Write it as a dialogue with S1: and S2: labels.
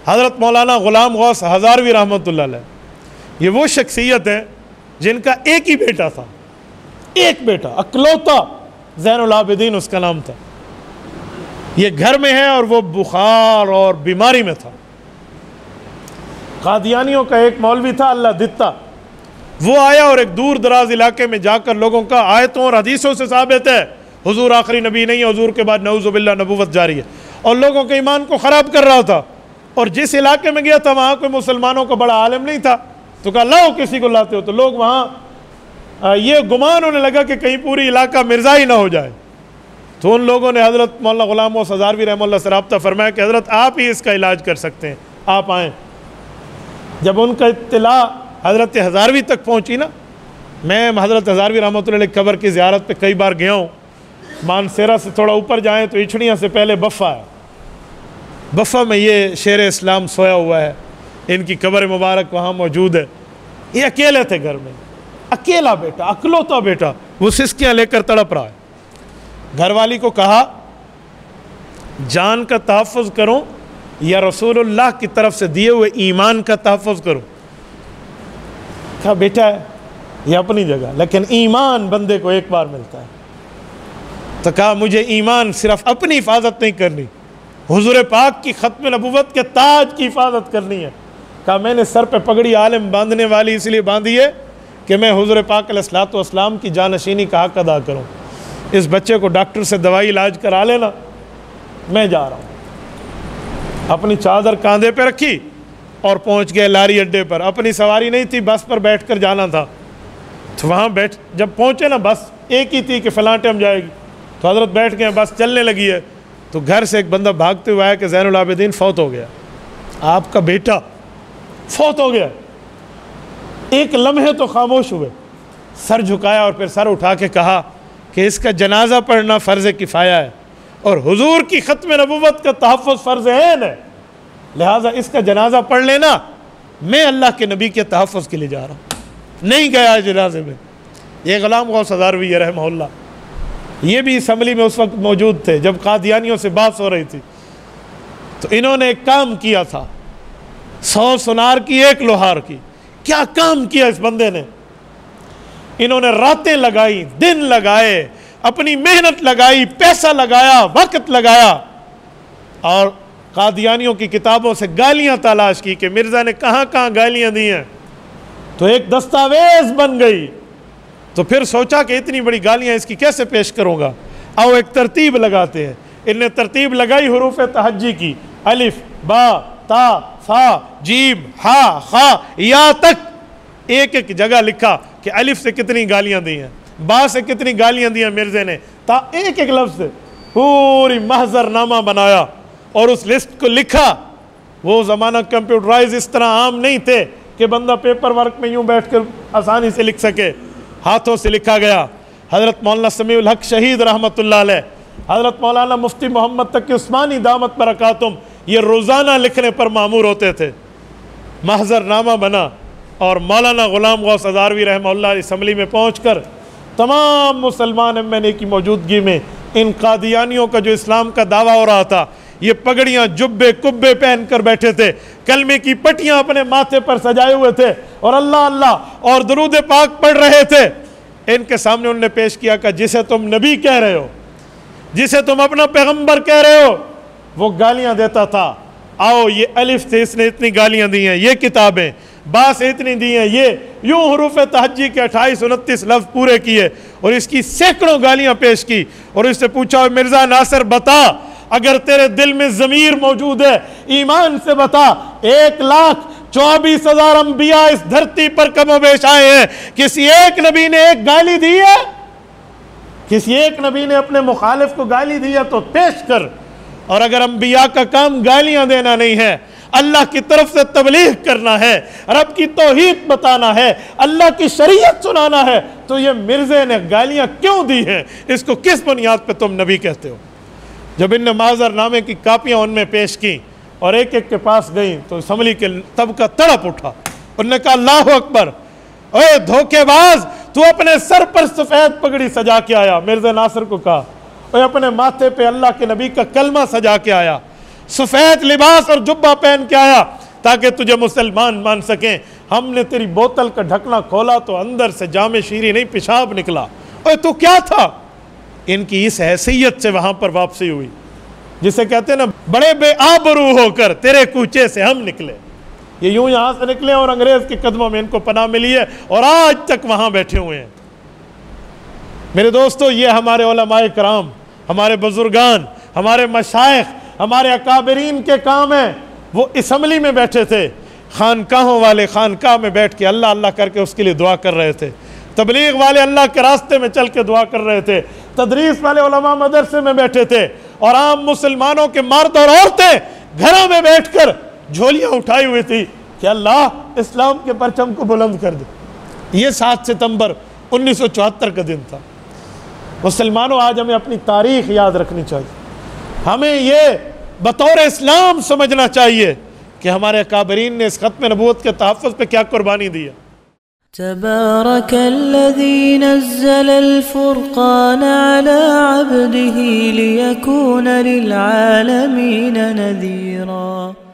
S1: حضرت مولانا غلام غوث ہزاروی رحمۃ اللہ علیہ، یہ وہ شخصیت ہے جن کا ایک ہی بیٹا تھا، ایک بیٹا اکلوتا، زین العابدین اس کا نام تھا۔ یہ گھر میں ہے اور وہ بخار اور بیماری میں تھا۔ قادیانیوں کا ایک مولوی تھا اللہ دتا، وہ آیا اور ایک دور دراز علاقے میں جا کر لوگوں کا آیتوں اور حدیثوں سے ثابت ہے حضور آخری نبی نہیں ہے، حضور کے بعد نعوذ باللہ نبوت جاری ہے، اور لوگوں کے ایمان کو خراب کر رہا تھا۔ اور جس علاقے میں گیا تھا وہاں کوئی مسلمانوں کا بڑا عالم نہیں تھا، تو کہا لاؤ کسی کو لاتے ہو، تو لوگ وہاں یہ گمان ہونے لگا کہ کہیں پوری علاقہ مرزا ہی نہ ہو جائے۔ تو ان لوگوں نے حضرت مولانا غلام غوث ہزاروی رحمہ اللہ سے رابطہ فرمایا کہ حضرت آپ ہی اس کا علاج کر سکتے ہیں، آپ آئیں۔ جب ان کا اطلاع حضرت ہزاروی تک پہنچی نا، میں حضرت ہزاروی رحمۃ اللہ علیہ قبر کی زیارت پہ کئی بار گیا ہوں، مانسیرا سے تھوڑا اوپر جائیں تو اچھڑیاں سے پہلے بفا ہے، بفا میں یہ شیر اسلام سویا ہوا ہے، ان کی قبر مبارک وہاں موجود ہے۔ یہ اکیلے تھے گھر میں، اکیلا بیٹا، اکلوتا بیٹا، وہ سسکیاں لے کر تڑپ رہا ہے۔ گھر والی کو کہا جان کا تحفظ کرو یا رسول اللہ کی طرف سے دیے ہوئے ایمان کا تحفظ کرو؟ کہا بیٹا ہے یہ اپنی جگہ، لیکن ایمان بندے کو ایک بار ملتا ہے۔ تو کہا مجھے ایمان صرف اپنی حفاظت نہیں کرنی، حضور پاک کی ختم نبوت کے تاج کی حفاظت کرنی ہے۔ کہا میں نے سر پہ پگڑی عالم باندھنے والی اس لیے باندھی ہے کہ میں حضور پاک علیہ الصلوۃ والسلام کی جانشینی کا حق ادا کروں۔ اس بچے کو ڈاکٹر سے دوائی علاج کرا لینا، میں جا رہا ہوں۔ اپنی چادر کاندھے پہ رکھی اور پہنچ گئے لاری اڈے پر۔ اپنی سواری نہیں تھی، بس پر بیٹھ کر جانا تھا۔ تو وہاں جب پہنچے نا، بس ایک ہی تھی کہ فلاں ٹائم جائے گی، تو حضرت بیٹھ گئے، بس چلنے لگی ہے۔ تو گھر سے ایک بندہ بھاگتے ہوئے آیا کہ زین العابدین فوت ہو گیا، آپ کا بیٹا فوت ہو گیا۔ ایک لمحے تو خاموش ہوئے، سر جھکایا اور پھر سر اٹھا کے کہا کہ اس کا جنازہ پڑھنا فرض کفایہ ہے اور حضور کی ختم نبوت کا تحفظ فرض عین ہے، لہٰذا اس کا جنازہ پڑھ لینا، میں اللہ کے نبی کے تحفظ کے لیے جا رہا ہوں۔ نہیں گیا جنازے میں۔ یہ غلام غوث ہزاروی رحمہ اللہ، یہ بھی اسمبلی میں اس وقت موجود تھے جب قادیانیوں سے بات ہو رہی تھی۔ تو انہوں نے ایک کام کیا تھا، 100 سنار کی 1 لوہار کی۔ کیا کام کیا اس بندے نے؟ انہوں نے راتیں لگائی، دن لگائے، اپنی محنت لگائی، پیسہ لگایا، وقت لگایا، اور قادیانیوں کی کتابوں سے گالیاں تلاش کی کہ مرزا نے کہاں کہاں گالیاں دی ہیں۔ تو ایک دستاویز بن گئی۔ تو پھر سوچا کہ اتنی بڑی گالیاں اس کی کیسے پیش کروں گا، آؤ ایک ترتیب لگاتے ہیں۔ ان نے ترتیب لگائی حروف تہجی کی، الف با تا فا جیم ہا خا یا تک، ایک ایک جگہ لکھا کہ الف سے کتنی گالیاں دی ہیں، با سے کتنی گالیاں دی ہیں مرزے نے، تا ایک ایک لفظ سے پوری محضر نامہ بنایا اور اس لسٹ کو لکھا۔ وہ زمانہ کمپیوٹرائز اس طرح عام نہیں تھے کہ بندہ پیپر ورک میں یوں بیٹھ کر آسانی سے لکھ سکے، ہاتھوں سے لکھا گیا۔ حضرت مولانا سمیع الحق شہید رحمۃ اللہ علیہ، حضرت مولانا مفتی محمد تقی عثمانی دامت برکاتہم، یہ روزانہ لکھنے پر مامور ہوتے تھے۔ محضر نامہ بنا اور مولانا غلام غوث ہزاروی رحمہ اللہ اسمبلی میں پہنچ کر تمام مسلمان ایم این اے کی موجودگی میں ان قادیانیوں کا جو اسلام کا دعویٰ ہو رہا تھا، یہ پگڑیاں جبے کبے پہن کر بیٹھے تھے، کلمے کی پٹیاں اپنے ماتھے پر سجائے ہوئے تھے اور اللہ اللہ اور درود پاک پڑھ رہے تھے۔ ان کے سامنے انہوں نے پیش کیا کہ جسے تم نبی کہہ رہے ہو، جسے تم اپنا پیغمبر کہہ رہے ہو، وہ گالیاں دیتا تھا۔ آؤ یہ الف سے اس نے اتنی گالیاں دی ہیں، یہ کتابیں، با سے اتنی دی ہیں، یہ یوں حروف تہجی کے 28-29 لفظ پورے کیے اور اس کی سینکڑوں گالیاں پیش کی اور اس سے پوچھا مرزا ناصر بتا، اگر تیرے دل میں ضمیر موجود ہے ایمان سے بتا، 1,24,000 انبیاء اس دھرتی پر کم و بیش آئے ہیں، کسی ایک نبی نے ایک گالی دی ہے؟ کسی ایک نبی نے اپنے مخالف کو گالی دی ہے تو پیش کر۔ اور اگر انبیاء کا کام گالیاں دینا نہیں ہے، اللہ کی طرف سے تبلیغ کرنا ہے، رب کی توحید بتانا ہے، اللہ کی شریعت سنانا ہے، تو یہ مرزے نے گالیاں کیوں دی ہیں؟ اس کو کس بنیاد پہ تم نبی کہتے ہو؟ جب ان نے معذر نامے کی کاپیاں ان میں پیش کی اور ایک ایک کے پاس گئیں تو اسمبلی کے طبقہ تڑپ اٹھا۔ انہوں نے کہا اللہ اکبر، اے دھوکے باز، تو اپنے سر پر سفید پگڑی سجا کے آیا۔ مرزا ناصر کو کہا اے اپنے ماتھے پہ اللہ کے نبی کا کلمہ سجا کے آیا۔ سفید لباس اور جبہ پہن کے آیا تاکہ تجھے مسلمان مان سکیں. ہم نے تیری بوتل کا ڈھکنا کھولا تو اندر سے جام شیریں نہیں پیشاب نکلا. اوے تو کیا تھا؟ ان کی اس حیثیت سے وہاں پر واپسی ہوئی جسے کہتے ہیں نا بڑے بے آبرو ہو کر تیرے کوچے سے ہم نکلے. یہ یوں یہاں سے نکلے اور انگریز کے قدموں میں ان کو پناہ ملی ہے اور آج تک وہاں بیٹھے ہوئے ہیں. میرے دوستو، یہ ہمارے علماء کرام، ہمارے بزرگان، ہمارے مشائخ، ہمارے اکابرین کے کام ہیں. وہ اسمبلی میں بیٹھے تھے، خانقاہوں والے خانقاہ میں بیٹھ کے اللہ اللہ کر کے اس کے لیے دعا کر رہے تھے. تبلیغ والے اللہ کے راستے میں چل کے دعا کر رہے تھے. تدریس والے علماء مدرسے میں بیٹھے تھے. اور عام مسلمانوں کے مرد اور عورتیں گھروں میں بیٹھ کر جھولیاں اٹھائی ہوئی تھی کہ اللہ اسلام کے پرچم کو بلند کر دے. یہ 7 ستمبر 1974 کا دن تھا. مسلمانوں، آج ہمیں اپنی تاریخ یاد رکھنی چاہیے. ہمیں یہ بطور اسلام سمجھنا چاہیے کہ ہمارے اکابرین نے اس ختم نبوت کے تحفظ پہ کیا قربانی دی ہے.
S2: تبارك الذي نزل الفرقان على عبده ليكون للعالمين نذيرا.